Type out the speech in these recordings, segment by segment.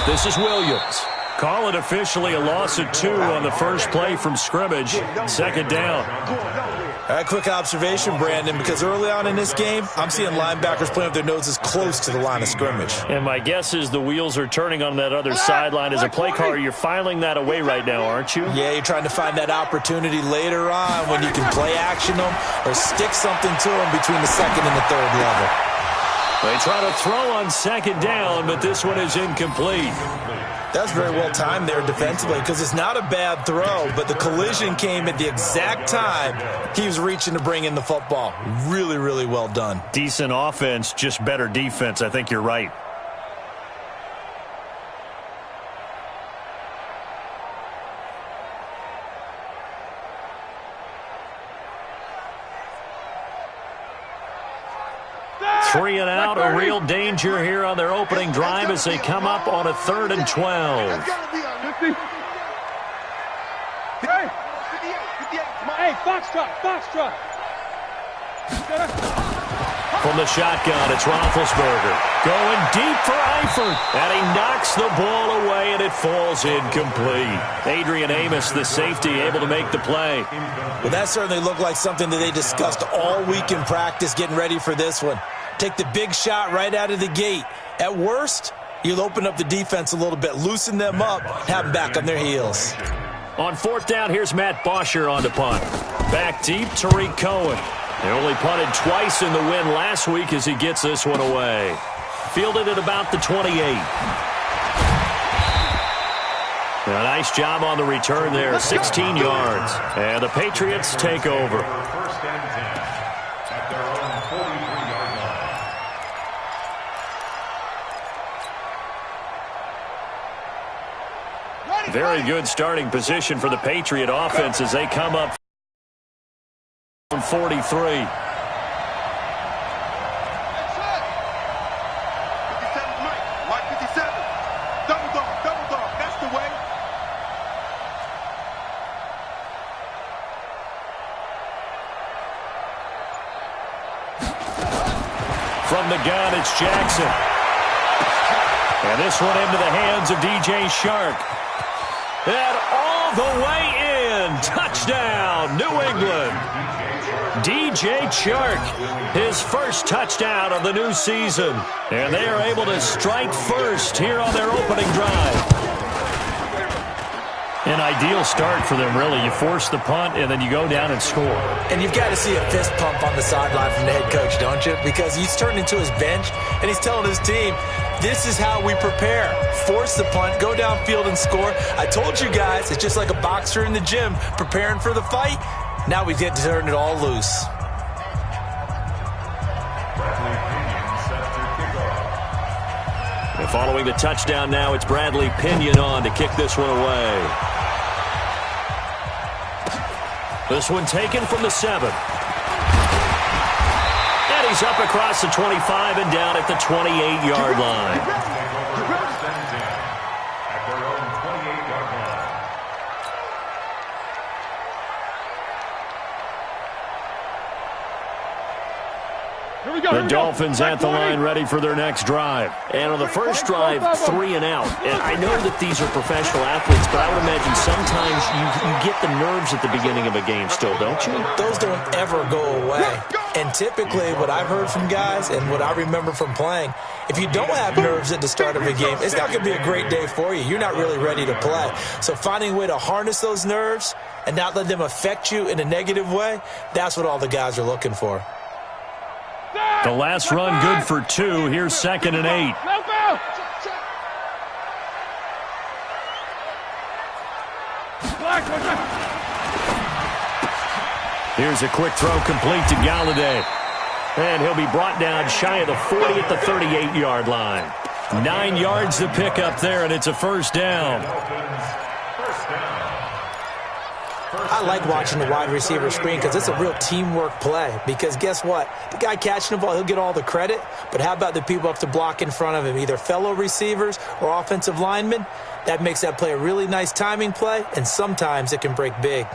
This is Williams. Call it officially a loss of 2 on the first play from scrimmage. Second down. All right, quick observation, Brandon, because early on in this game, I'm seeing linebackers playing with their noses close to the line of scrimmage. And my guess is the wheels are turning on that other sideline. As a play caller, you're filing that away right now, aren't you? Yeah, you're trying to find that opportunity later on when you can play action them or stick something to them between the second and the third level. They try to throw on second down, but this one is incomplete. That's very well timed there defensively because it's not a bad throw, but the collision came at the exact time he was reaching to bring in the football. Really, really well done. Decent offense, just better defense. I think you're right. Three and out, a real danger here on their opening drive as they come up on a 3rd and 12. Hey, Foxtrot. From the shotgun, it's Roethlisberger. Going deep for Eifert. And he knocks the ball away, and it falls incomplete. Adrian Amos, the safety, able to make the play. Well, that certainly looked like something that they discussed all week in practice getting ready for this one. Take the big shot right out of the gate. At worst, you'll open up the defense a little bit, loosen them up, have them back on their heels. On 4th down, here's Matt Bosher on the punt. Back deep, Tariq Cohen. They only punted twice in the win last week as he gets this one away. Fielded at about the 28. A nice job on the return there, 16 yards. And the Patriots take over. Very good starting position for the Patriot offense as they come up from 43. 57, Mike 57. Double dog. That's the way. From the gun, it's Jackson. And this one into the hands of DJ Shark. And all the way in. Touchdown, New England. DJ Chark, his first touchdown of the new season. And they are able to strike first here on their opening drive. An ideal start for them, really. You force the punt, and then you go down and score. And you've got to see a fist pump on the sideline from the head coach, don't you? Because he's turned into his bench, and he's telling his team, this is how we prepare. Force the punt, go downfield and score. I told you guys, it's just like a boxer in the gym preparing for the fight. Now we get to turn it all loose. And following the touchdown now, it's Bradley Pinion on to kick this one away. This one taken from the 7. And he's up across the 25 and down at the 28-yard line. The Dolphins at the line ready for their next drive. And on the first drive, 3 and out. And I know that these are professional athletes, but I would imagine sometimes you get the nerves at the beginning of a game still, don't you? Those don't ever go away. And typically what I've heard from guys and what I remember from playing, if you don't have nerves at the start of a game, it's not going to be a great day for you. You're not really ready to play. So finding a way to harness those nerves and not let them affect you in a negative way, that's what all the guys are looking for. The last run good for 2. Here's 2nd and 8. Here's a quick throw complete to Galladay. And he'll be brought down shy of the 40 at the 38-yard line. 9 yards to pick up there, and it's a first down. I like watching the wide receiver screen because it's a real teamwork play. Because guess what? The guy catching the ball, he'll get all the credit. But how about the people up to block in front of him, either fellow receivers or offensive linemen? That makes that play a really nice timing play, and sometimes it can break big.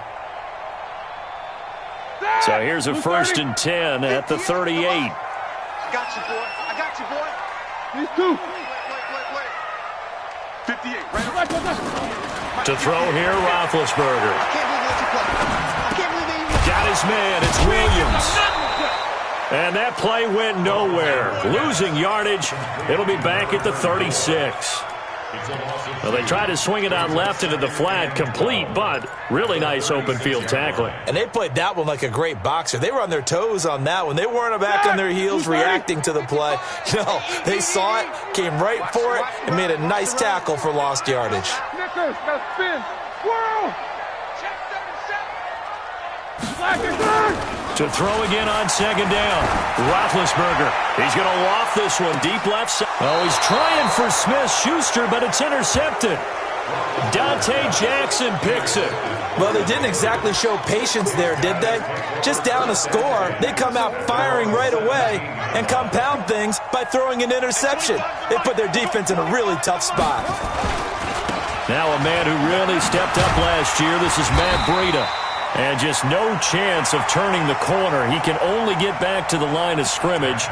So here's a 1st and 10 at the 38. I got you, boy. These two. Wait. 58, right. To throw here, Roethlisberger. Got his man. It's Williams. And that play went nowhere. Losing yardage. It'll be back at the 36. Well, they tried to swing it out left into the flat, complete, but really nice open field tackling. And they played that one like a great boxer. They were on their toes on that one. They weren't back on their heels reacting to the play. No, they saw it, came right for it, and made a nice tackle for lost yardage. Snickers, got spin. Swirl. To throw again on second down. Roethlisberger. He's going to loft this one deep left side. Oh, he's trying for Smith-Schuster, but it's intercepted. Dante Jackson picks it. Well, they didn't exactly show patience there, did they? Just down a score, they come out firing right away and compound things by throwing an interception. They put their defense in a really tough spot. Now a man who really stepped up last year. This is Matt Breida. And just no chance of turning the corner. He can only get back to the line of scrimmage.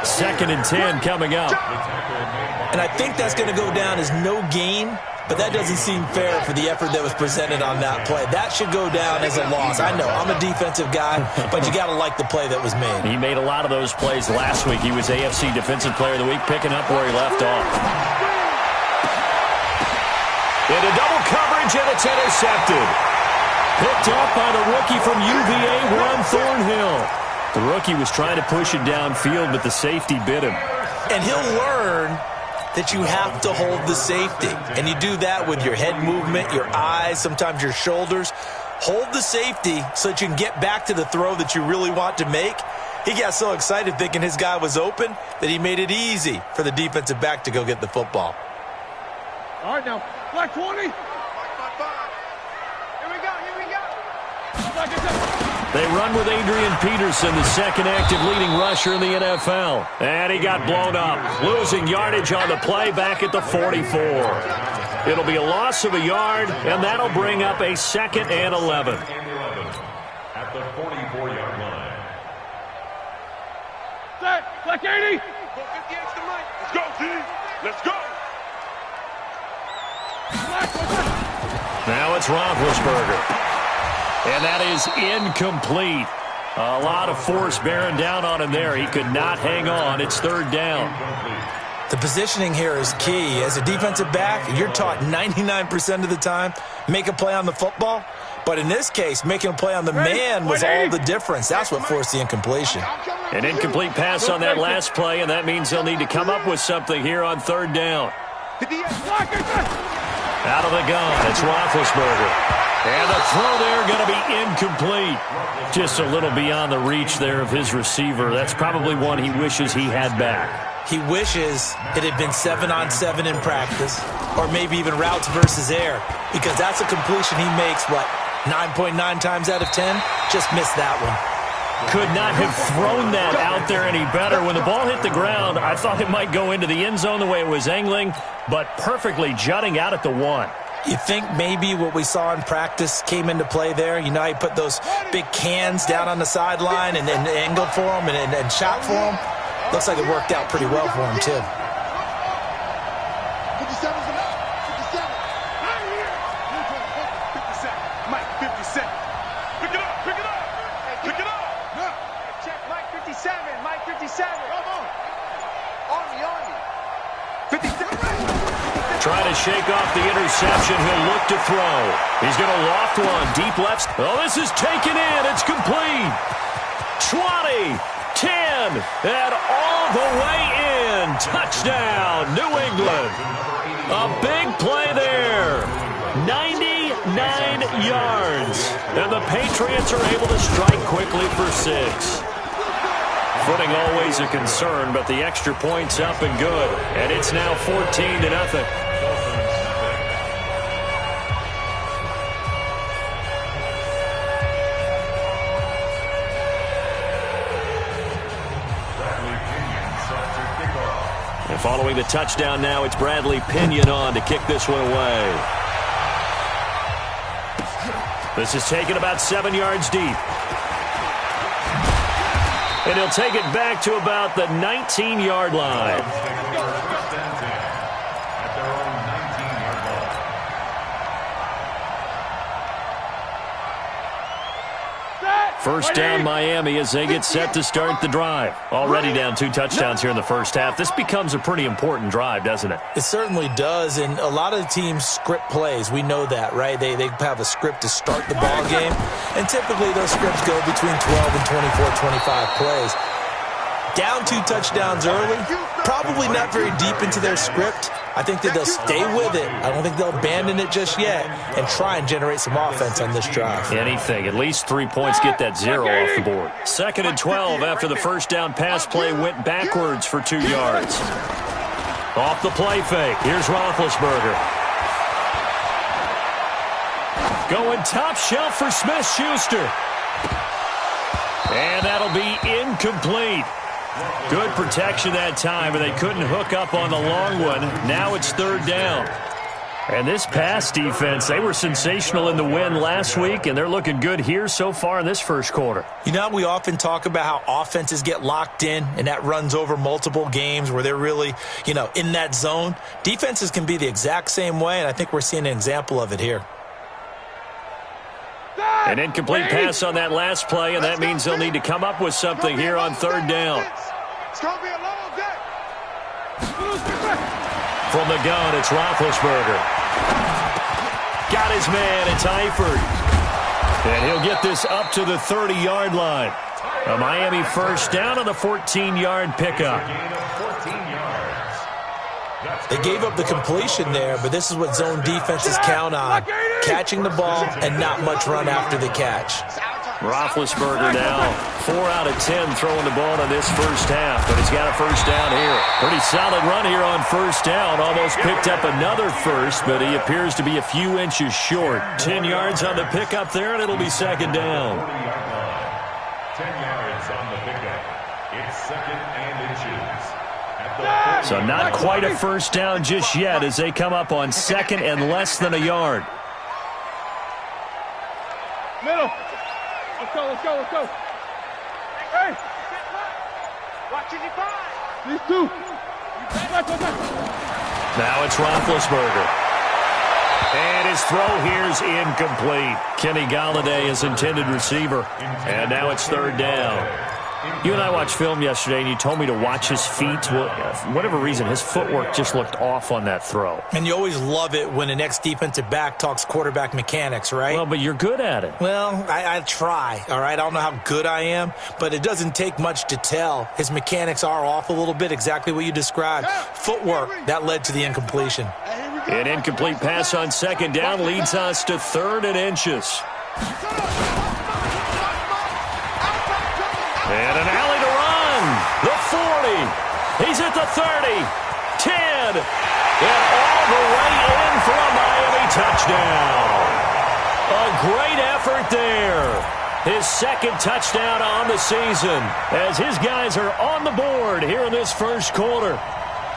2nd and 10 coming up. And I think that's going to go down as no gain, but that doesn't seem fair for the effort that was presented on that play. That should go down as a loss. I know, I'm a defensive guy, but you got to like the play that was made. He made a lot of those plays last week. He was AFC Defensive Player of the Week, picking up where he left off. Into double coverage, and it's intercepted. Picked up by the rookie from UVA, Juan Thornhill. The rookie was trying to push it downfield, but the safety bit him. And he'll learn that you have to hold the safety. And you do that with your head movement, your eyes, sometimes your shoulders. Hold the safety so that you can get back to the throw that you really want to make. He got so excited thinking his guy was open that he made it easy for the defensive back to go get the football. All right, now, flag 20. They run with Adrian Peterson, the second active leading rusher in the NFL. And he got blown up, losing yardage on the play back at the 44. It'll be a loss of a yard, and that'll bring up a 2nd and 11. At the 44-yard line. Set, flag 80. Let's go, team. Let's go. Now it's Roethlisberger. And that is incomplete. A lot of force bearing down on him there. He could not hang on. It's 3rd down. The positioning here is key. As a defensive back, you're taught 99% of the time, make a play on the football. But in this case, making a play on the man was all the difference. That's what forced the incompletion. An incomplete pass on that last play, and that means they'll need to come up with something here on 3rd down. Out of the gun, it's Roethlisberger. And the throw there going to be incomplete. Just a little beyond the reach there of his receiver. That's probably one he wishes he had back. He wishes it had been 7-on-7 in practice, or maybe even routes versus air, because that's a completion he makes, 9.9 times out of 10? Just missed that one. Could not have thrown that out there any better. When the ball hit the ground, I thought it might go into the end zone the way it was angling, but perfectly jutting out at the 1. You think maybe what we saw in practice came into play there? You know how you put those big cans down on the sideline and angled for them and shot for them? Looks like it worked out pretty well for him, too. 57. Mike, 57. Pick it up. Pick it up. Check Mike 57. Mike 57. On me. 57. Trying to shake off the interception. He'll look to throw. He's going to loft one deep left. Oh, this is taken in. It's complete. 20, 10, and all the way in. Touchdown, New England. A big play there. 99 yards. And the Patriots are able to strike quickly for 6. Footing always a concern, but the extra point's up and good. And it's now 14-0. And following the touchdown now, it's Bradley Pinion on to kick this one away. This is taken about 7 yards deep. And he'll take it back to about the 19-yard line. First down Miami as they get set to start the drive. Already down 2 touchdowns here in the first half. This becomes a pretty important drive, doesn't it? It certainly does, and a lot of the teams script plays. We know that, right? They have a script to start the ball game, and typically those scripts go between 12 and 24, 25 plays. Down 2 touchdowns early, probably not very deep into their script. I think that they'll stay with it. I don't think they'll abandon it just yet and try and generate some offense on this drive. Anything. At least 3 points, get that 0 off the board. 2nd and 12 after the first down pass play went backwards for 2 yards. Off the play fake. Here's Roethlisberger. Going top shelf for Smith-Schuster. And that'll be incomplete. Good protection that time, but they couldn't hook up on the long one. Now it's 3rd down. And this pass defense, they were sensational in the win last week, and they're looking good here so far in this first quarter. You know, we often talk about how offenses get locked in, and that runs over multiple games where they're really, in that zone. Defenses can be the exact same way, and I think we're seeing an example of it here. An incomplete pass on that last play, and that means they'll need to come up with something here on 3rd down. It's going to be a long day. From the gun, it's Roethlisberger. Got his man, it's Eifert. And he'll get this up to the 30-yard line. A Miami first down on the 14-yard pickup. They gave up the completion there, but this is what zone defenses count on. Catching the ball and not much run after the catch. Roethlisberger now 4 out of 10 throwing the ball in this first half, but he's got a first down here. Pretty solid run here on first down. Almost picked up another first, but he appears to be a few inches short. 10 yards on the pickup there, and it'll be 2nd down. 10 yards on the pickup. It's 2nd and inches. So not quite a first down just yet as they come up on 2nd and less than a yard. Middle. Let's go. Hey. Watch it, these 2. Now it's Roethlisberger. And his throw here's incomplete. Kenny Golladay is intended receiver. And now it's 3rd down. You and I watched film yesterday, and you told me to watch his feet. Well, for whatever reason, his footwork just looked off on that throw. And you always love it when an ex-defensive back talks quarterback mechanics, right? Well, but you're good at it. Well, I try, all right? I don't know how good I am, but it doesn't take much to tell. His mechanics are off a little bit, exactly what you described. Footwork, that led to the incompletion. An incomplete pass on 2nd down leads us to 3rd and inches. And an alley to run. The 40. He's at the 30. 10. And all the way in for a Miami touchdown. A great effort there. His 2nd touchdown on the season as his guys are on the board here in this first quarter.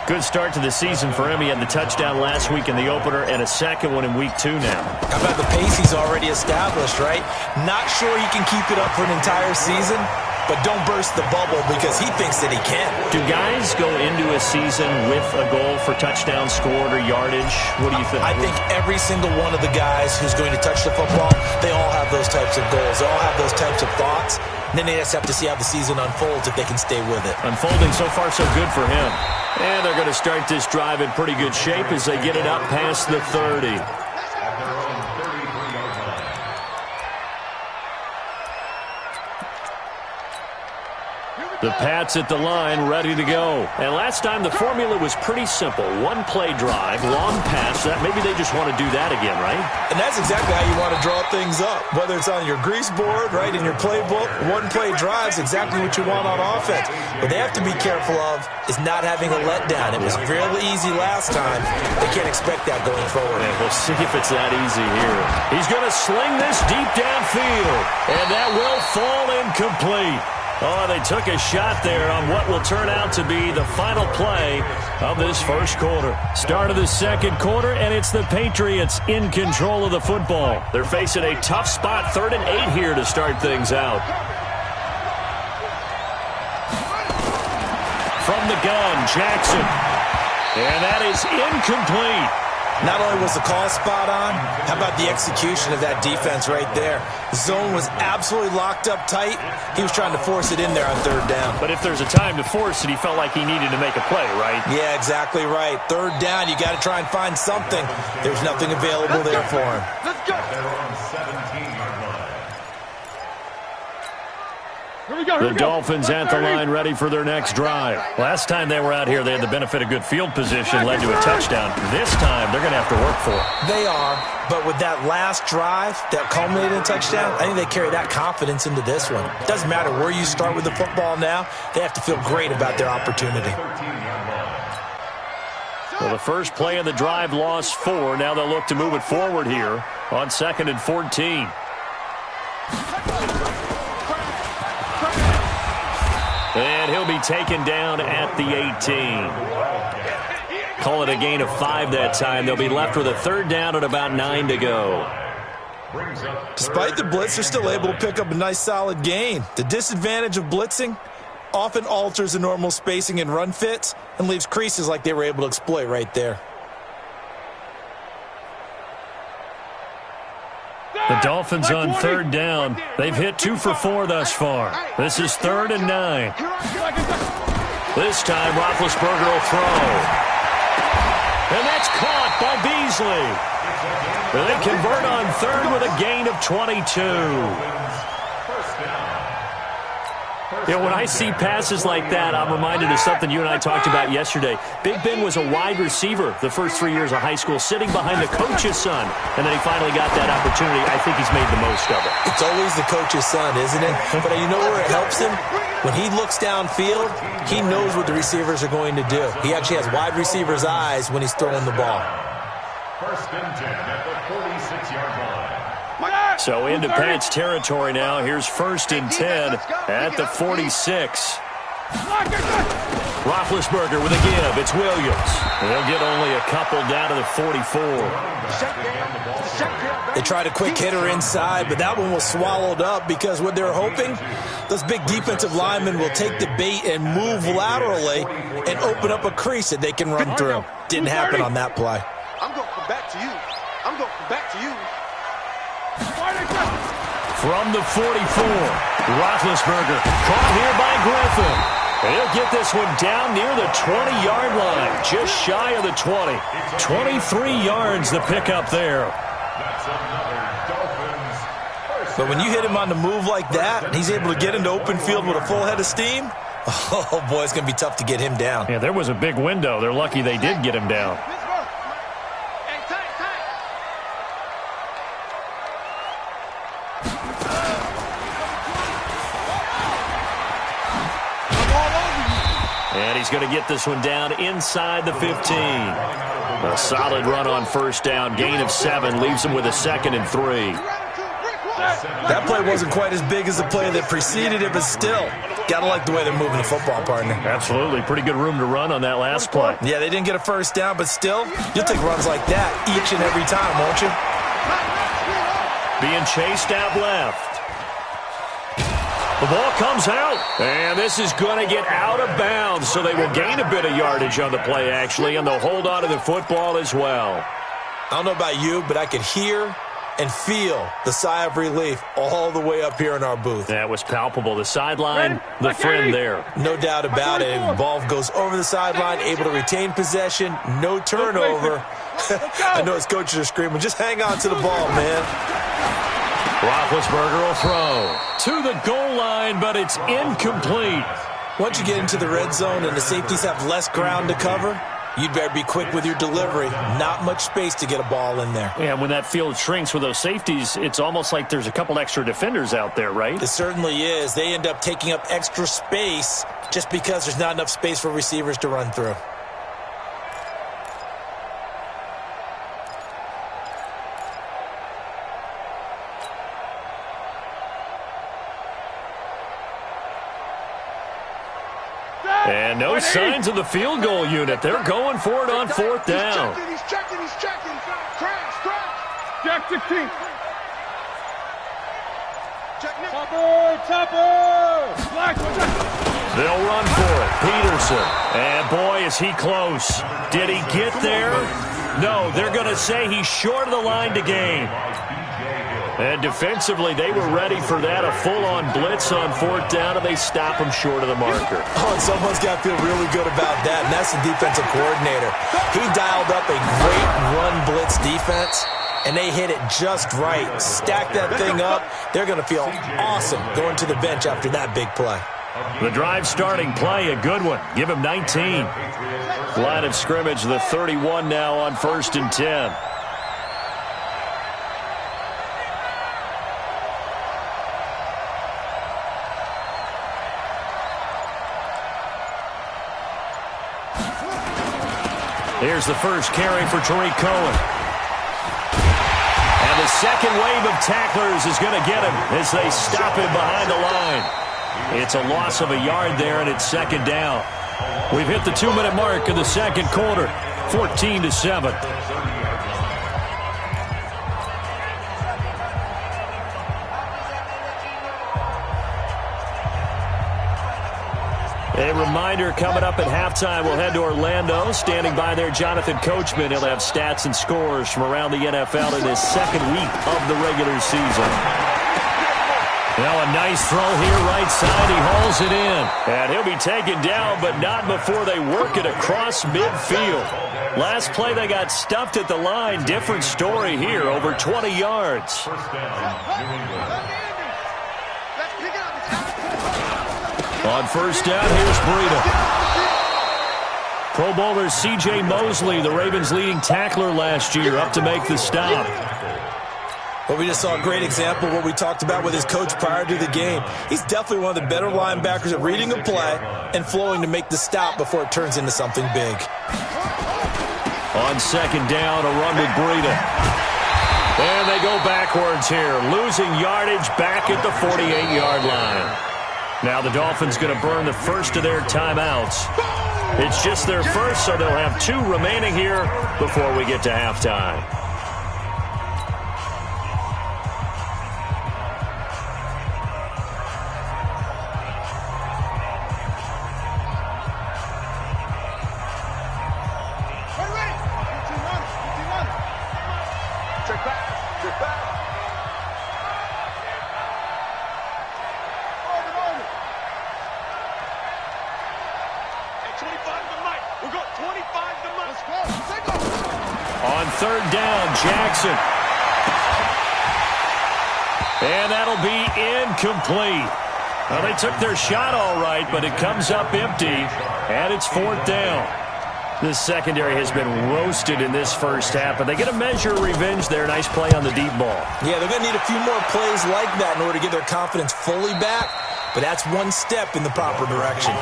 Good start to the season for him. He had the touchdown last week in the opener and a 2nd one in week 2 now. How about the pace he's already established, right? Not sure he can keep it up for an entire season, but don't burst the bubble because he thinks that he can. Do guys go into a season with a goal for touchdown scored or yardage? What do you think? I think every single one of the guys who's going to touch the football, they all have those types of goals. They all have those types of thoughts. And then they just have to see how the season unfolds if they can stay with it. Unfolding so far so good for him. And they're going to start this drive in pretty good shape as they get it up past the 30. The Pats at the line, ready to go. And last time the formula was pretty simple. 1 play drive, long pass. Maybe they just want to do that again, right? And that's exactly how you want to draw things up. Whether it's on your grease board, right, in your playbook, 1 play drive is exactly what you want on offense. What they have to be careful of is not having a letdown. It was really easy last time. They can't expect that going forward. And we'll see if it's that easy here. He's going to sling this deep downfield. And that will fall incomplete. Oh, they took a shot there on what will turn out to be the final play of this first quarter. Start of the second quarter, and it's the Patriots in control of the football. They're facing a tough spot, 3rd and 8 here to start things out. From the gun, Jackson. And that is incomplete. Not only was the call spot on, how about the execution of that defense right there? The zone was absolutely locked up tight. He was trying to force it in there on third down. But if there's a time to force it, he felt like he needed to make a play, right? Yeah, exactly right. Third down, you got to try and find something. There's nothing available there for him. Let's go. They're on 17-yard line. The Dolphins at the line ready for their next drive. Last time they were out here, they had the benefit of good field position, led to a touchdown. This time, they're going to have to work for it. They are, but with that last drive that culminated in a touchdown, I think they carry that confidence into this one. It doesn't matter where you start with the football now. They have to feel great about their opportunity. Well, the first play of the drive lost 4. Now they'll look to move it forward here on 2nd and 14. And he'll be taken down at the 18. Call it a gain of 5 that time. They'll be left with a third down and about 9 to go. Despite the blitz, they're still able to pick up a nice solid gain. The disadvantage of blitzing often alters the normal spacing and run fits and leaves creases like they were able to exploit right there. The Dolphins on third down. They've hit 2 for 4 thus far. This is 3rd and 9. This time, Roethlisberger will throw. And that's caught by Beasley. They convert on 3rd with a gain of 22. You know, when I see passes like that, I'm reminded of something you and I talked about yesterday. Big Ben was a wide receiver the first 3 years of high school, sitting behind the coach's son, and then he finally got that opportunity. I think he's made the most of it. It's always the coach's son, isn't it? But you know where it helps him? When he looks downfield, he knows what the receivers are going to do. He actually has wide receivers' eyes when he's throwing the ball. 1st and 10 at the 46-yard line. So into Pats territory now. Here's 1st and 10 at the 46. Roethlisberger with a give. It's Williams. They'll get only a couple down to the 44. They tried a quick hitter inside, but that one was swallowed up because what they're hoping, those big defensive linemen will take the bait and move laterally and open up a crease that they can run through. Didn't happen on that play. I'm going to come back to you. I'm going to come back to you. From the 44, Roethlisberger caught here by Griffin. He'll get this one down near the 20-yard line, just shy of the 20. 23 yards the pickup there. But when you hit him on the move like that, and he's able to get into open field with a full head of steam, oh, boy, it's going to be tough to get him down. Yeah, there was a big window. They're lucky they did get him down. And he's going to get this one down inside the 15. A solid run on first down. Gain of 7 leaves him with a 2nd and 3. That play wasn't quite as big as the play that preceded it, but still, got to like the way they're moving the football, partner. Absolutely. Pretty good room to run on that last play. Yeah, they didn't get a first down, but still, you'll take runs like that each and every time, won't you? Being chased out left. The ball comes out, and this is going to get out of bounds, so they will gain a bit of yardage on the play, actually, and they'll hold on to the football as well. I don't know about you, but I could hear and feel the sigh of relief all the way up here in our booth. That was palpable. The sideline, the friend there. No doubt about it. The ball goes over the sideline, able to retain possession, no turnover. I know his coaches are screaming, just hang on to the ball, man. Roethlisberger will throw to the goal line, but it's incomplete. Once you get into the red zone and the safeties have less ground to cover, you'd better be quick with your delivery. Not much space to get a ball in there. Yeah, when that field shrinks with those safeties, it's almost like there's a couple extra defenders out there, right? It certainly is. They end up taking up extra space just because there's not enough space for receivers to run through. And no signs of the field goal unit. They're going for it on 4th down. He's checking. Crash. Jack 16. Check now. Topper. They'll run for it. Peterson. And boy, is he close. Did he get there? No, they're going to say he's short of the line to gain. And defensively, they were ready for that, a full-on blitz on 4th down, and they stop him short of the marker. Oh, and someone's got to feel really good about that, and that's the defensive coordinator. He dialed up a great run blitz defense, and they hit it just right. Stack that thing up. They're going to feel awesome going to the bench after that big play. The drive starting play, a good one. Give him 19. Line of scrimmage, the 31 now on 1st and 10. Here's the first carry for Tariq Cohen. And the second wave of tacklers is going to get him as they stop him behind the line. It's a loss of a yard there, and it's 2nd down. We've hit the 2-minute mark in the 2nd quarter, 14-7. A reminder, coming up at halftime, we'll head to Orlando. Standing by there, Jonathan Coachman. He'll have stats and scores from around the NFL in his 2nd week of the regular season. Now a nice throw here, right side. He hauls it in. And he'll be taken down, but not before they work it across midfield. Last play, they got stuffed at the line. Different story here, over 20 yards. On 1st down, here's Breida. Pro Bowler C.J. Mosley, the Ravens' leading tackler last year, up to make the stop. Well, we just saw a great example of what we talked about with his coach prior to the game. He's definitely one of the better linebackers at reading a play and flowing to make the stop before it turns into something big. On 2nd down, a run with Breida. And they go backwards here, losing yardage back at the 48-yard line. Now the Dolphins going to burn the first of their timeouts. It's just their first, so they'll have 2 remaining here before we get to halftime. On 3rd down, Jackson. And that'll be incomplete. Well, they took their shot all right, but it comes up empty, and it's 4th down. The secondary has been roasted in this first half, but they get a measure of revenge there. Nice play on the deep ball. Yeah, they're going to need a few more plays like that in order to get their confidence fully back, but that's one step in the proper direction.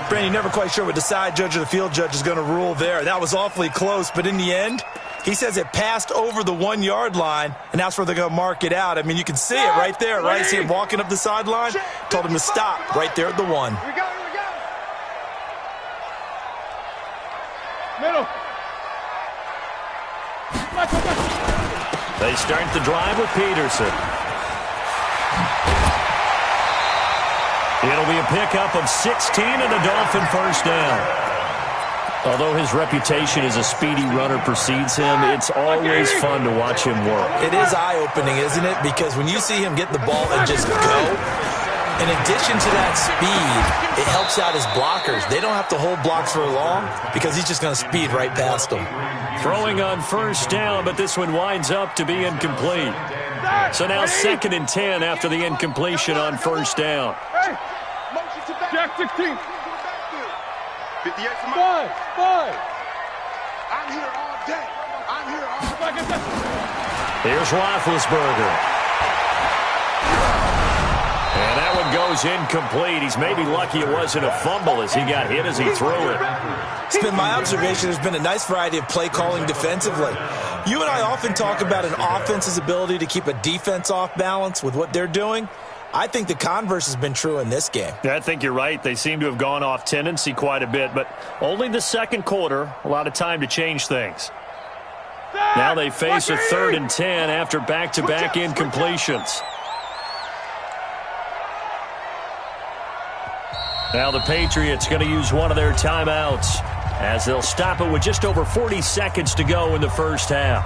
Brandon, never quite sure what the side judge or the field judge is going to rule there. That was awfully close, but in the end, he says it passed over the 1-yard line, and that's where they're going to mark it out. I mean, you can see it right there, right? See him walking up the sideline? Told him to stop right there at the 1. Middle. They start the drive with Peterson. It'll be a pickup of 16 and a Dolphin 1st down. Although his reputation as a speedy runner precedes him, it's always fun to watch him work. It is eye-opening, isn't it? Because when you see him get the ball and just go, in addition to that speed, it helps out his blockers. They don't have to hold blocks for long because he's just going to speed right past them. Throwing on 1st down, but this one winds up to be incomplete. So now 2nd and 10 after the incompletion on 1st down. Jack 16. 58 for Five. I'm here all day. I'm here all day. Here's Roethlisberger. And that one goes incomplete. He's maybe lucky it wasn't a fumble as he got hit as he threw it. It's been my observation there's been a nice variety of play calling defensively. You and I often talk about an offense's ability to keep a defense off balance with what they're doing. I think the converse has been true in this game. I think you're right. They seem to have gone off tendency quite a bit, but only the 2nd quarter, a lot of time to change things. Now they face a 3rd and 10 after back-to-back incompletions. Now the Patriots going to use one of their timeouts as they'll stop it with just over 40 seconds to go in the first half.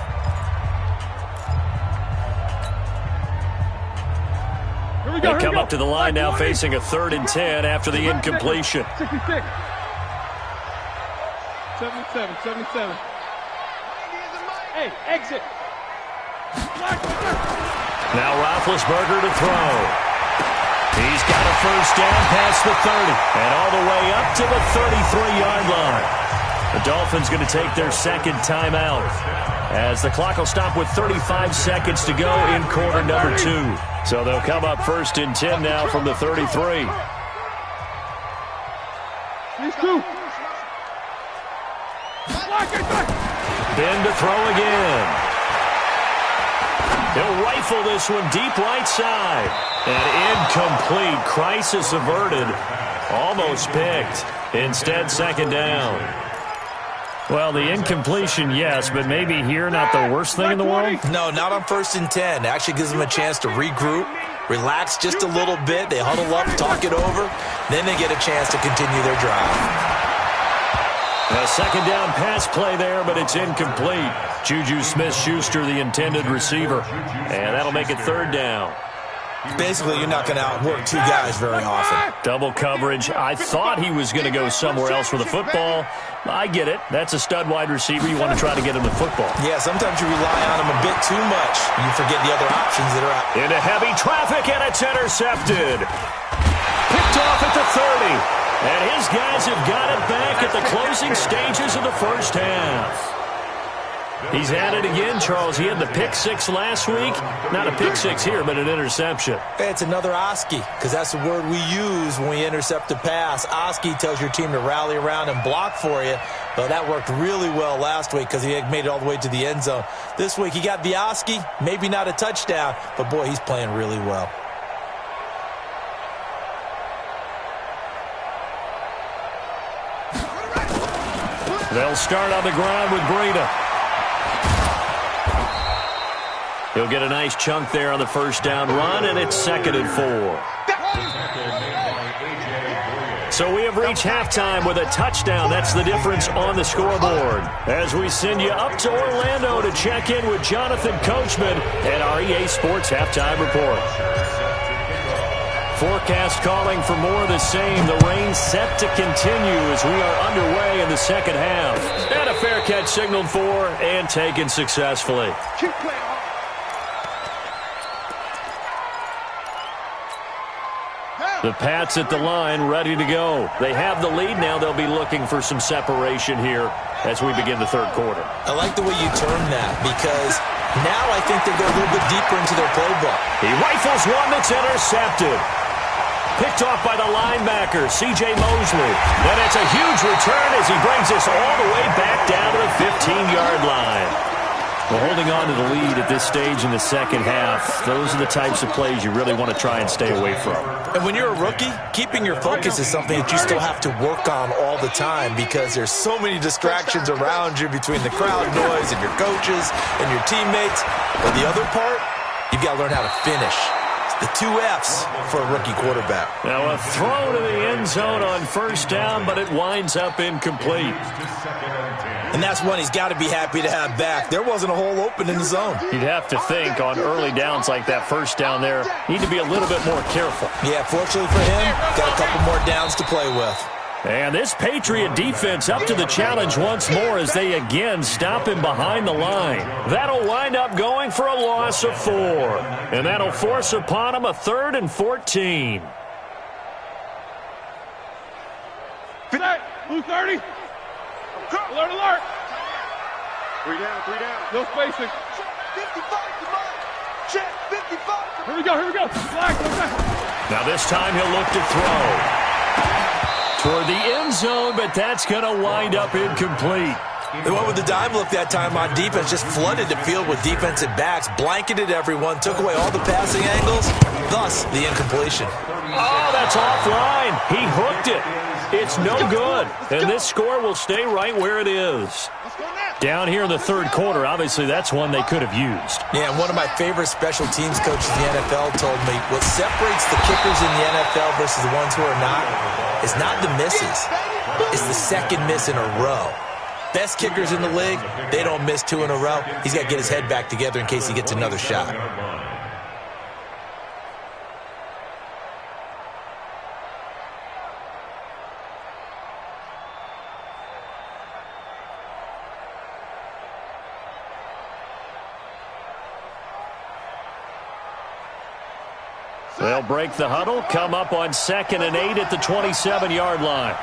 They come up to the line now facing a 3rd and 10 after the incompletion. 66. 77. Hey, exit. Now Roethlisberger to throw. He's got a first down past the 30 and all the way up to the 33-yard line. The Dolphins going to take their second timeout as the clock will stop with 35 seconds to go in quarter number 2. So they'll come up 1st and 10 now from the 33. These two. Ben to throw again. He'll rifle this one deep right side. And incomplete. Crisis averted. Almost picked. Instead, second down. Well, the incompletion, yes, but maybe here not the worst thing in the world? No, not on 1st and 10. It actually gives them a chance to regroup, relax just a little bit. They huddle up, talk it over. Then they get a chance to continue their drive. A second down pass play there, but it's incomplete. Juju Smith-Schuster, the intended receiver. And that'll make it 3rd down. Basically, you're not going to outwork two guys very often. Double coverage. I thought he was going to go somewhere else with the football. I get it. That's a stud wide receiver. You want to try to get him the football. Yeah, sometimes you rely on him a bit too much. You forget the other options that are out. Into heavy traffic, and it's intercepted. Picked off at the 30. And his guys have got it back at the closing stages of the first half. He's had it again, Charles. He had the pick 6 last week. Not a pick 6 here, but an interception. It's another Oski, because that's the word we use when we intercept a pass. Oski tells your team to rally around and block for you. But that worked really well last week because he had made it all the way to the end zone. This week he got the Oski, maybe not a touchdown, but boy, he's playing really well. They'll start on the ground with Breida. He'll get a nice chunk there on the first down run, and it's 2nd and 4. So we have reached halftime with a touchdown. That's the difference on the scoreboard. As we send you up to Orlando to check in with Jonathan Coachman and our EA Sports Halftime Report. Forecast calling for more of the same. The rain set to continue as we are underway in the second half. And a fair catch signaled for and taken successfully. Keep playing. The Pats at the line ready to go. They have the lead now. They'll be looking for some separation here as we begin the 3rd quarter. I like the way you term that because now I think they go a little bit deeper into their playbook. He rifles one that's intercepted. Picked off by the linebacker, C.J. Mosley. And it's a huge return as he brings us all the way back down to the 15-yard line. Well, holding on to the lead at this stage in the second half, those are the types of plays you really want to try and stay away from. And when you're a rookie, keeping your focus is something that you still have to work on all the time because there's so many distractions around you between the crowd noise and your coaches and your teammates. But the other part, you've got to learn how to finish. The 2 F's for a rookie quarterback. Now a throw to the end zone on first down, but it winds up incomplete. And that's one he's got to be happy to have back. There wasn't a hole open in the zone. You'd have to think on early downs like that first down there, need to be a little bit more careful. Yeah, fortunately for him, got a couple more downs to play with. And this Patriot defense up to the challenge once more as they again stop him behind the line. That'll wind up going for a loss of 4. And that'll force upon him a 3rd and 14. Blue 30. Alert, alert. 3 down. No spacing. 55, check, 55. Here we go. Flag, now this time he'll look to throw toward the end zone, but that's going to wind up incomplete. They went with the dime look that time on defense, just flooded the field with defensive backs, blanketed everyone, took away all the passing angles, thus the incompletion. Oh, that's offline. He hooked it. It's no good, and this score will stay right where it is. Down here in the 3rd quarter, obviously that's one they could have used. Yeah, and one of my favorite special teams coaches in the NFL told me what separates the kickers in the NFL versus the ones who are not is not the misses. It's the second miss in a row. Best kickers in the league, they don't miss 2 in a row. He's got to get his head back together in case he gets another shot. They'll break the huddle, come up on 2nd and 8 at the 27-yard line.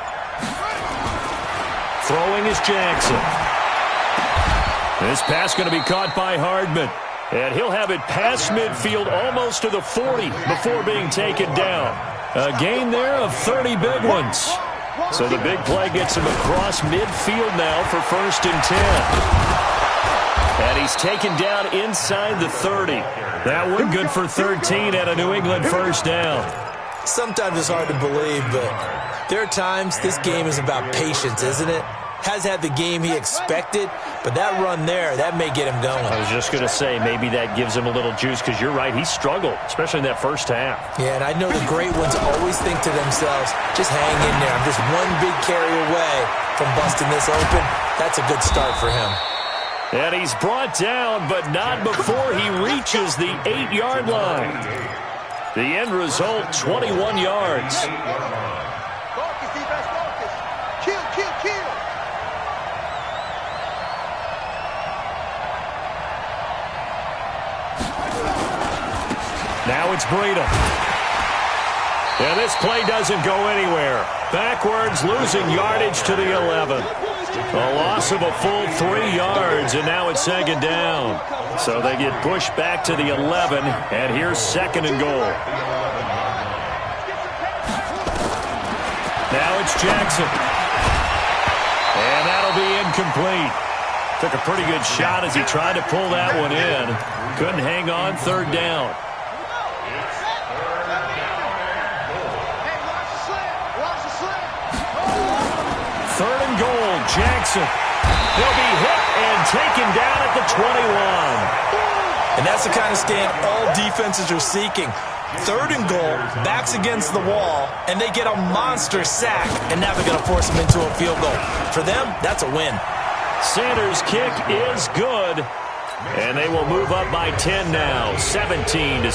Throwing is Jackson. This pass going to be caught by Hardman. And he'll have it past midfield almost to the 40 before being taken down. A gain there of 30 big ones. So the big play gets him across midfield now for 1st and 10. And he's taken down inside the 30. That one good for 13 at a New England 1st down. Sometimes it's hard to believe, but there are times this game is about patience, isn't it? Has had the game he expected, but that run there, that may get him going. I was just going to say, maybe that gives him a little juice, because you're right, he struggled, especially in that 1st half. Yeah, and I know the great ones always think to themselves, just hang in there. I'm just one big carry away from busting this open. That's a good start for him. And he's brought down, but not before he reaches the 8-yard line. The end result, 21 yards. Focus, defense, focus. Kill, kill, kill. Now it's Breida. And this play doesn't go anywhere. Backwards, losing yardage to the 11. A loss of a full 3 yards, and now it's 2nd down. So they get pushed back to the 11, and here's 2nd and goal. Now it's Jackson. And that'll be incomplete. Took a pretty good shot as he tried to pull that one in. Couldn't hang on, 3rd down. Third and goal, Jackson. He'll be hit and taken down at the 21. And that's the kind of stand all defenses are seeking. 3rd and goal, backs against the wall, and they get a monster sack, and now they're going to force him into a field goal. For them, that's a win. Sanders' kick is good, and they will move up by 10 now, 17-7.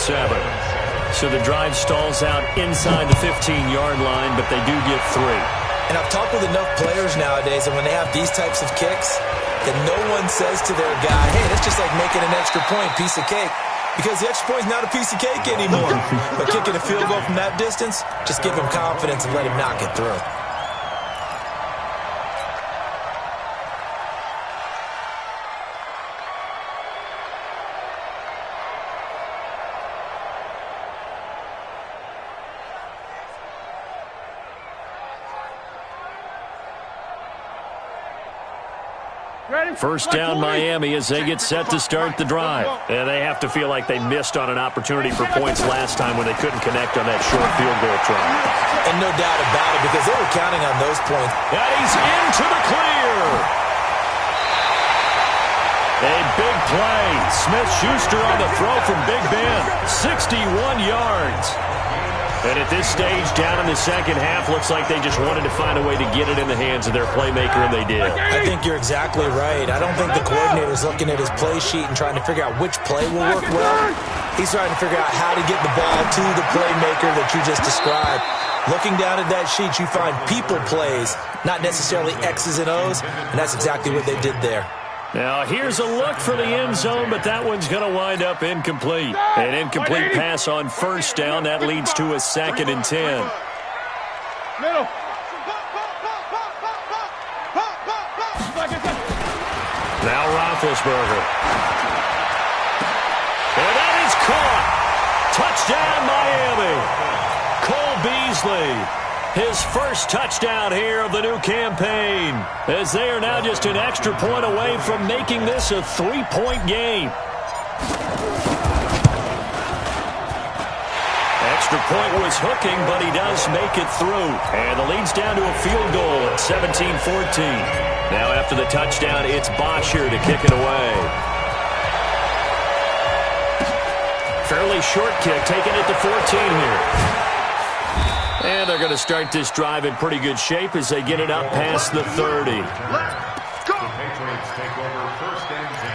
So the drive stalls out inside the 15-yard line, but they do get 3. And I've talked with enough players nowadays, and when they have these types of kicks, that no one says to their guy, hey, that's just like making an extra point, piece of cake. Because the extra point is not a piece of cake anymore. But kicking a field goal from that distance, just give him confidence and let him knock it through. First down Miami as they get set to start the drive. And they have to feel like they missed on an opportunity for points last time when they couldn't connect on that short field goal try. And no doubt about it, because they were counting on those points. And he's into the clear. A big play. Smith-Schuster on the throw from Big Ben. 61 yards. And at this stage, down in the 2nd half, looks like they just wanted to find a way to get it in the hands of their playmaker, and they did. I think you're exactly right. I don't think the coordinator's looking at his play sheet and trying to figure out which play will work well. He's trying to figure out how to get the ball to the playmaker that you just described. Looking down at that sheet, you find people plays, not necessarily X's and O's, and that's exactly what they did there. Now, here's a look for the end zone, but that one's going to wind up incomplete. An incomplete pass on 1st down. That leads to a 2nd and 10. Middle. Now Roethlisberger. And that is caught. Touchdown, Miami. Cole Beasley. His first touchdown here of the new campaign, as they are now just an extra point away from making this a 3-point game. Extra point was hooking, but he does make it through. And the lead's down to a field goal at 17-14. Now after the touchdown, it's Bosher to kick it away. Fairly short kick, taking it to 14 here. And they're going to start this drive in pretty good shape as they get it up past the 30. The Patriots take over 1st and 10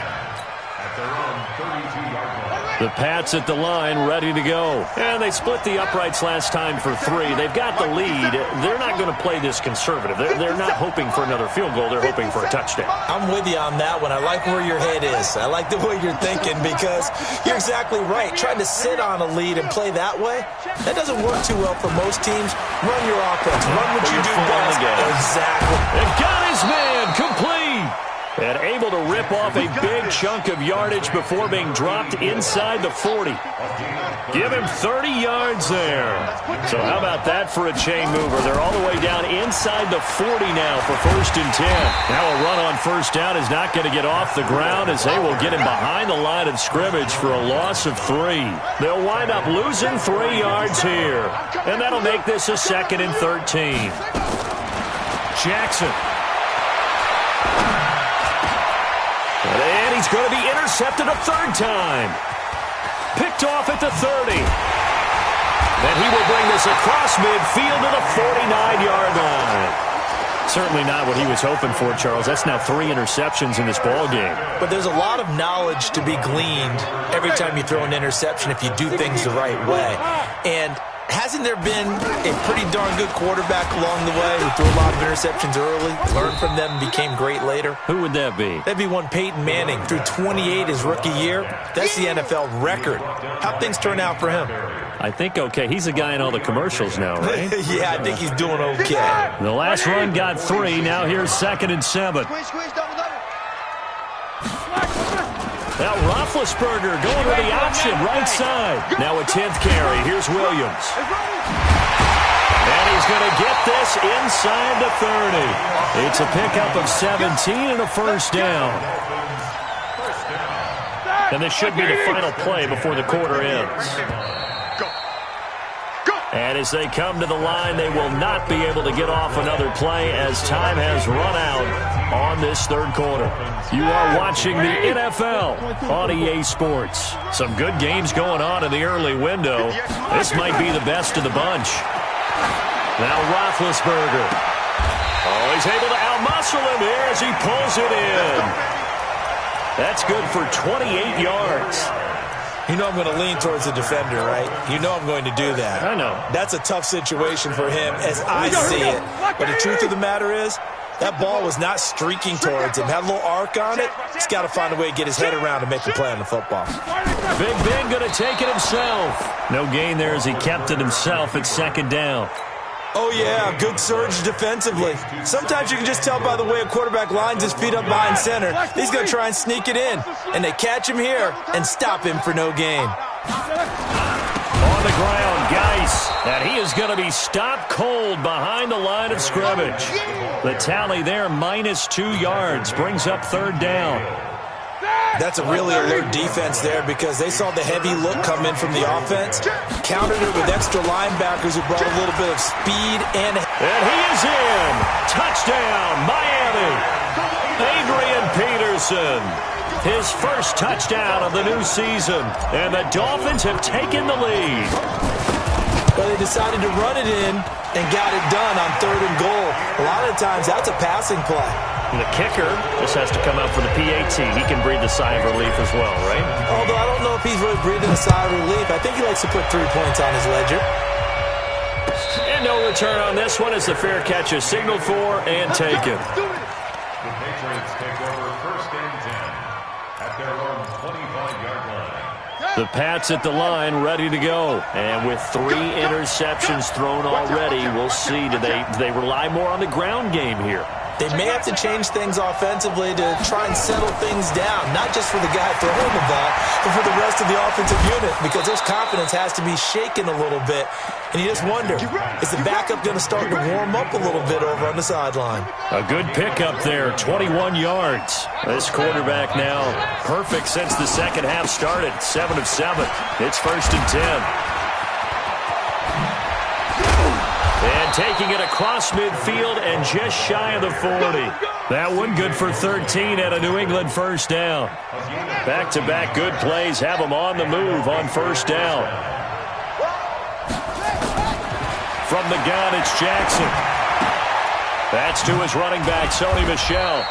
at their own 32-yard line. The Pats at the line, ready to go. And they split the uprights last time for 3. They've got the lead. They're not going to play this conservative. They're not hoping for another field goal. They're hoping for a touchdown. I'm with you on that one. I like where your head is. I like the way you're thinking because you're exactly right. Trying to sit on a lead and play that way, that doesn't work too well for most teams. Run your offense. Run what you do best. Exactly. And got his man complete. And able to rip off a big chunk of yardage before being dropped inside the 40. Give him 30 yards there. So how about that for a chain mover? They're all the way down inside the 40 now for 1st and 10. Now a run on 1st down is not going to get off the ground as they will get him behind the line of scrimmage for a loss of 3. They'll wind up losing 3 yards here. And that'll make this a 2nd and 13. Jackson. And he's going to be intercepted a 3rd time. Picked off at the 30. And he will bring this across midfield to the 49-yard line. Certainly not what he was hoping for, Charles. That's now 3 interceptions in this ball game. But there's a lot of knowledge to be gleaned every time you throw an interception if you do things the right way. And hasn't there been a pretty darn good quarterback along the way who threw a lot of interceptions early, learned from them, and became great later? Who would that be? That'd be one Peyton Manning. Threw 28 his rookie year. That's the NFL record. How'd things turn out for him? I think okay. He's a guy in all the commercials now, right? Yeah, I think he's doing okay. The last run got 3. Now here's 2nd and 7. Now Roethlisberger going with the option right side. Now a 10th carry. Here's Williams. And he's going to get this inside the 30. It's a pickup of 17 and a 1st down. And this should be the final play before the quarter ends. And as they come to the line, they will not be able to get off another play as time has run out on this 3rd quarter. You are watching the NFL on EA Sports. Some good games going on in the early window. This might be the best of the bunch. Now Roethlisberger. Oh, he's able to outmuscle him here as he pulls it in. That's good for 28 yards. You know I'm going to lean towards the defender, right? You know I'm going to do that. I know. That's a tough situation for him as I see it. But the truth of the matter is, that ball was not streaking towards him. Had a little arc on it. He's got to find a way to get his head around and make a play on the football. Big Ben going to take it himself. No gain there as he kept it himself at 2nd down. Oh, yeah, good surge defensively. Sometimes you can just tell by the way a quarterback lines his feet up behind center. He's going to try and sneak it in. And they catch him here and stop him for no gain. On the ground, Geis. And he is going to be stopped cold behind the line of scrimmage. The tally there, -2 yards, brings up 3rd down. That's a really alert defense there because they saw the heavy look come in from the offense, countered it with extra linebackers who brought a little bit of speed and he is in. Touchdown, Miami. Adrian Peterson. His 1st touchdown of the new season. And the Dolphins have taken the lead. But they decided to run it in and got it done on 3rd and goal. A lot of times that's a passing play. And the kicker just has to come out for the PAT. He can breathe a sigh of relief as well, right? Although I don't know if he's really breathing a sigh of relief. I think he likes to put 3 points on his ledger. And no return on this one as the fair catch is signaled for and taken. The Patriots take over 1st and 10 at their own 25-yard line. The Pats at the line, ready to go. And with 3 interceptions thrown already, we'll see. Do they rely more on the ground game here? They may have to change things offensively to try and settle things down, not just for the guy throwing the ball, but for the rest of the offensive unit, because their confidence has to be shaken a little bit. And you just wonder, is the backup going to start to warm up a little bit over on the sideline? A good pickup there, 21 yards. This quarterback now perfect since the 2nd half started, 7 of 7. It's 1st and 10. And taking it across midfield and just shy of the 40. That one good for 13 at a New England 1st down. Back-to-back good plays have them on the move on 1st down. From the gun, it's Jackson. That's to his running back, Sony Michel.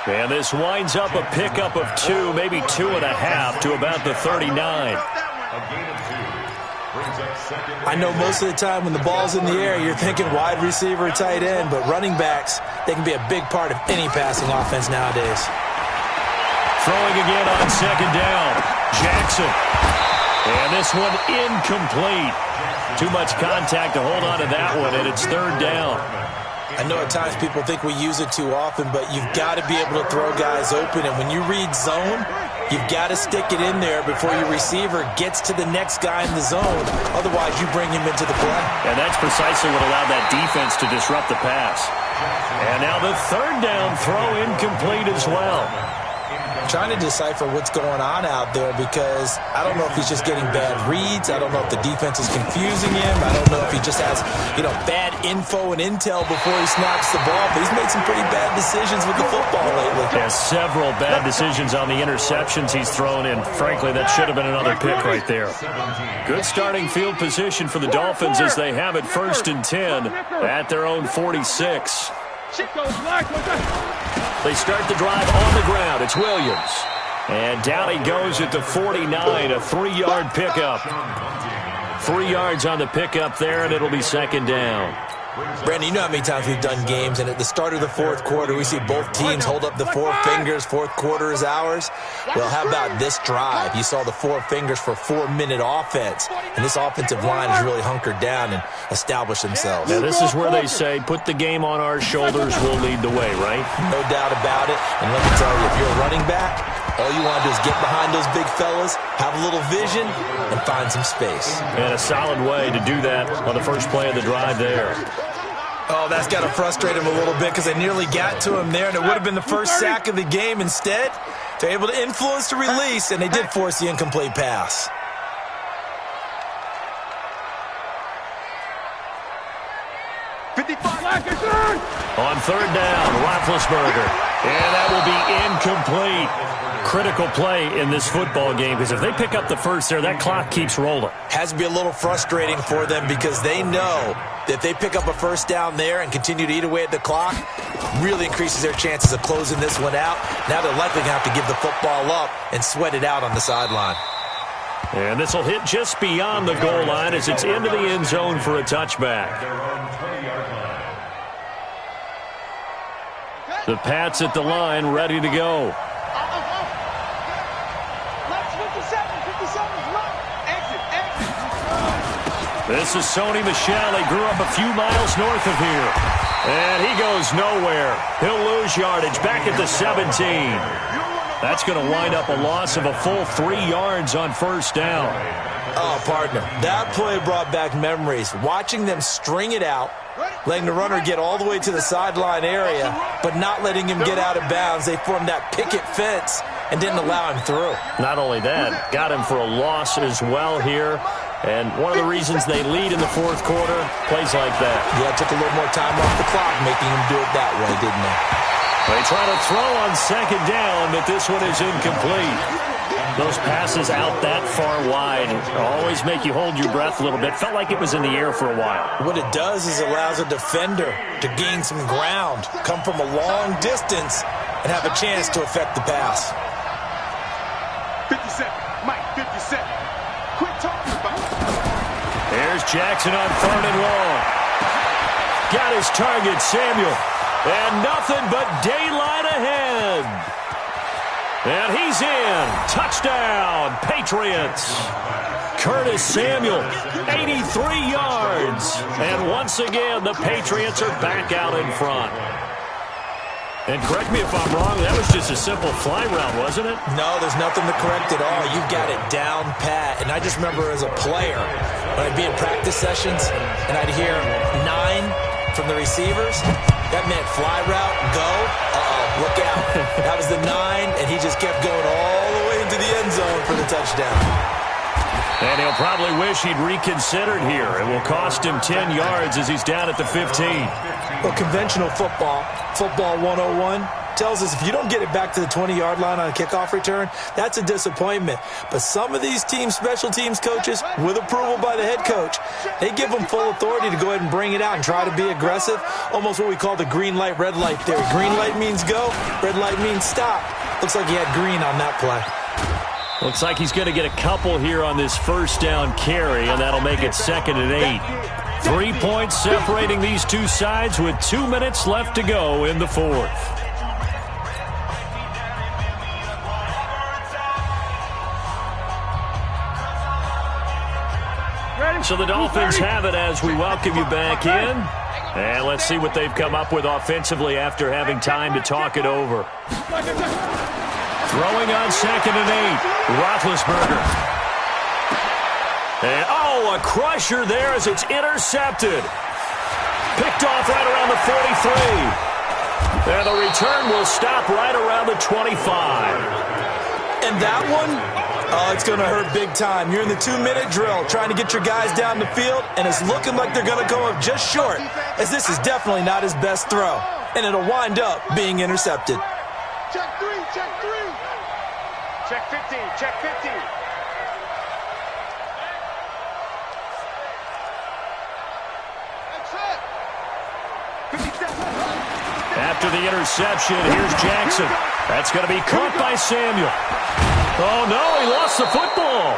And this winds up a pickup of 2, maybe 2.5 to about the 39. I know most of the time when the ball's in the air, you're thinking wide receiver, tight end, but running backs, they can be a big part of any passing offense nowadays. Throwing again on second down. Jackson. And this one incomplete. Too much contact to hold on to that one, and it's third down. I know at times people think we use it too often, but you've got to be able to throw guys open. And when you read zone, you've got to stick it in there before your receiver gets to the next guy in the zone. Otherwise, you bring him into the play. And that's precisely what allowed that defense to disrupt the pass. And now the third down throw incomplete as well. Trying to decipher what's going on out there because I don't know if he's just getting bad reads. I don't know if the defense is confusing him. I don't know if he just has, bad info and intel before he snaps the ball. But he's made some pretty bad decisions with the football lately. Yeah, several bad decisions on the interceptions he's thrown in. Frankly, that should have been another pick right there. Good starting field position for the Dolphins as they have it 1st and 10 at their own 46. They start the drive on the ground. It's Williams. And down he goes at the 49, a 3-yard pickup. 3 yards on the pickup there, and it'll be second down. Brandon, you know how many times we've done games, and at the start of the fourth quarter, we see both teams hold up the 4 fingers, fourth quarter is ours. Well, how about this drive? You saw the 4 fingers for 4-minute offense, and this offensive line has really hunkered down and established themselves. Now, this is where they say, put the game on our shoulders, we'll lead the way, right? No doubt about it, and let me tell you, if you're a running back, all you want to do is get behind those big fellas, have a little vision, and find some space. And a solid way to do that on the first play of the drive there. Oh, that's got to frustrate him a little bit because they nearly got to him there, and it would have been the first sack of the game. Instead, they're able to influence the release, and they did force the incomplete pass. On third down, Roethlisberger. And that will be incomplete. Critical play in this football game because if they pick up the first there, that clock keeps rolling. Has to be a little frustrating for them because they know that if they pick up a first down there and continue to eat away at the clock, really increases their chances of closing this one out. Now they're likely going to have to give the football up and sweat it out on the sideline. And this will hit just beyond the goal line as it's into the end zone for a touchback. The Pats at the line, ready to go. This is Sony Michel. He grew up a few miles north of here. And he goes nowhere. He'll lose yardage back at the 17. That's going to wind up a loss of a full 3 yards on first down. Oh, partner, that play brought back memories. Watching them string it out, letting the runner get all the way to the sideline area, but not letting him get out of bounds. They formed that picket fence and didn't allow him through. Not only that, got him for a loss as well here. And one of the reasons they lead in the fourth quarter, plays like that. Yeah, it took a little more time off the clock, making him do it that way, didn't they? They try to throw on second down, but this one is incomplete. Those passes out that far wide always make you hold your breath a little bit. Felt like it was in the air for a while. What it does is allows a defender to gain some ground, come from a long distance, and have a chance to affect the pass. 57, Mike, 57. Quit talking about it. There's Jackson on 3rd and long. Got his target, Samuel. And nothing but daylight ahead. And he's in. Touchdown, Patriots. Curtis Samuel, 83 yards. And once again, the Patriots are back out in front. And correct me if I'm wrong, that was just a simple fly route, wasn't it? No, there's nothing to correct at all. You've got it down pat. And I just remember as a player, when I'd be in practice sessions, and I'd hear 9 from the receivers, that meant fly route, go, look out. That was the 9, and he just kept going all the way into the end zone for the touchdown. And he'll probably wish he'd reconsidered here. It will cost him 10 yards as he's down at the 15. Well, conventional football 101, tells us if you don't get it back to the 20-yard line on a kickoff return, that's a disappointment. But some of these special teams coaches, with approval by the head coach, they give them full authority to go ahead and bring it out and try to be aggressive, almost what we call the green light, red light theory. Green light means go, red light means stop. Looks like he had green on that play. Looks like he's going to get a couple here on this first down carry, and that'll make it 2nd and 8. 3 points separating these two sides with 2 minutes left to go in the fourth. So the Dolphins have it as we welcome you back in. And let's see what they've come up with offensively after having time to talk it over. Throwing on 2nd and 8. Roethlisberger. And, a crusher there as it's intercepted. Picked off right around the 43. And the return will stop right around the 25. And that one, it's going to hurt big time. You're in the 2-minute drill trying to get your guys down the field, and it's looking like they're going to come up just short, as this is definitely not his best throw. And it'll wind up being intercepted. Check 3, check 3. Check 50, check 50. After the interception, here's Jackson. That's going to be caught by Samuel. Oh, no, he lost the football.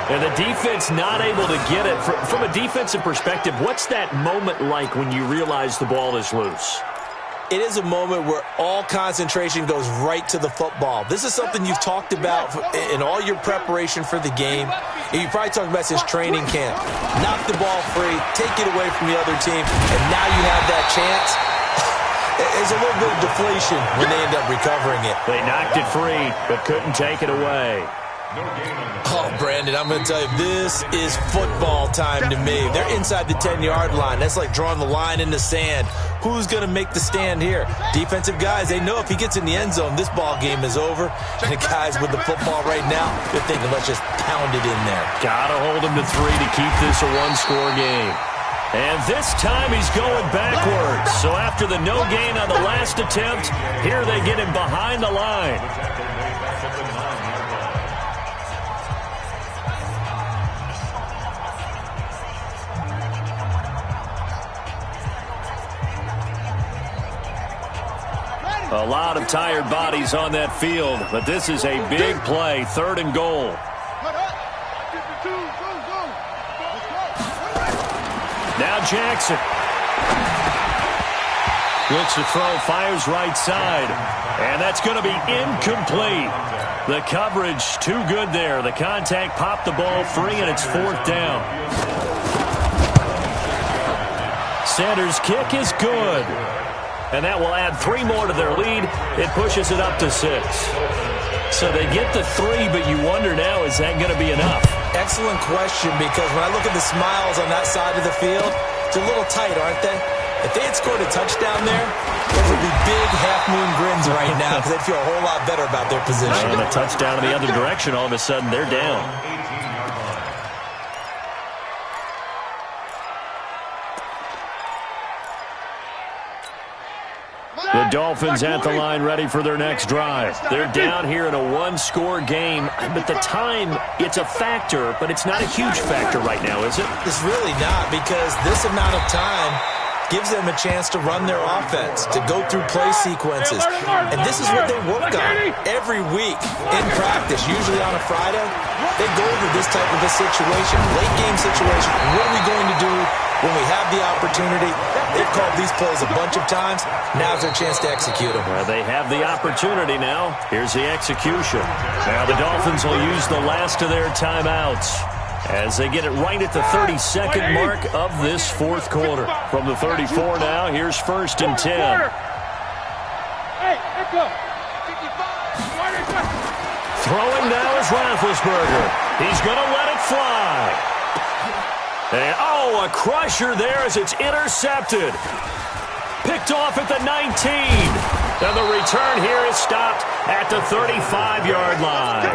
And the defense not able to get it. From a defensive perspective, what's that moment like when you realize the ball is loose? It is a moment where all concentration goes right to the football. This is something you've talked about in all your preparation for the game. You probably talked about since training camp. Knock the ball free, take it away from the other team, and now you have that chance. There's a little bit of deflation when they end up recovering it. They knocked it free, but couldn't take it away. Oh, Brandon, I'm going to tell you, this is football time to me. They're inside the 10-yard line. That's like drawing the line in the sand. Who's going to make the stand here? Defensive guys, they know if he gets in the end zone, this ball game is over. And the guys with the football right now, they're thinking, let's just pound it in there. Got to hold him to 3 to keep this a one-score game. And this time he's going backwards. So after the no gain on the last attempt, here they get him behind the line. A lot of tired bodies on that field, but this is a big play, 3rd and goal. Now Jackson. Looks to throw, fires right side. And that's going to be incomplete. The coverage too good there. The contact popped the ball free, and it's 4th down. Sanders' kick is good. And that will add 3 more to their lead. It pushes it up to 6. So they get the 3, but you wonder now, is that going to be enough? Excellent question, because when I look at the smiles on that side of the field, it's a little tight, aren't they? If they had scored a touchdown there, those would be big half-moon grins right now because they'd feel a whole lot better about their position. And a touchdown in the other direction, all of a sudden they're down. The Dolphins at the line ready for their next drive. They're down here in a one-score game, but the time, it's a factor, but it's not a huge factor right now, is it? It's really not, because this amount of time gives them a chance to run their offense, to go through play sequences. And this is what they work on every week in practice, usually on a Friday. They go over this type of a situation, late-game situation. What are we going to do when we have the opportunity? They've called these plays a bunch of times. Now's their chance to execute them. Well, they have the opportunity now. Here's the execution. Now the Dolphins will use the last of their timeouts as they get it right at the 32nd mark of this 4th quarter. From the 34 now, here's 1st and 10. Throwing now is Roethlisberger. He's going to let it fly. And, a crusher there as it's intercepted. Picked off at the 19. And the return here is stopped at the 35-yard line.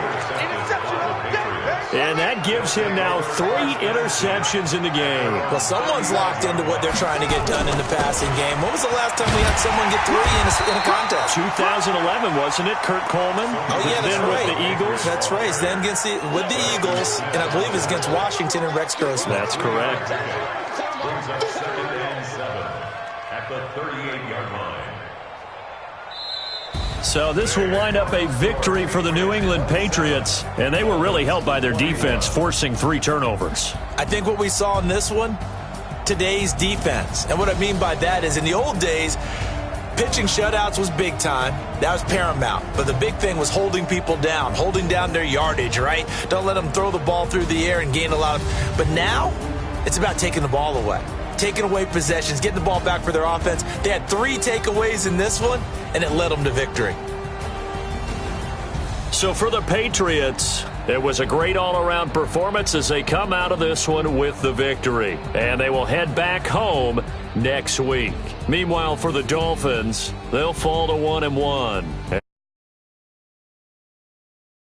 And that gives gives him now 3 interceptions in the game. Well, someone's locked into what they're trying to get done in the passing game. When was the last time we had someone get 3 in a contest? 2011, wasn't it, Kurt Coleman? Oh, yeah, that's then right. with the Eagles. That's right. Then with the Eagles, and I believe it's against Washington and Rex Grossman. That's correct. Brings up 2nd and 7 at the 38-yard line. So this will wind up a victory for the New England Patriots, and they were really helped by their defense, forcing 3 turnovers. I think what we saw in this one, today's defense. And what I mean by that is in the old days, pitching shutouts was big time. That was paramount. But the big thing was holding people down, holding down their yardage, right? Don't let them throw the ball through the air and gain a lot of... But now, it's about taking the ball away. Taking away possessions, getting the ball back for their offense. They had 3 takeaways in this one, and it led them to victory. So for the Patriots, it was a great all-around performance as they come out of this one with the victory. And they will head back home next week. Meanwhile, for the Dolphins, they'll fall to 1-1.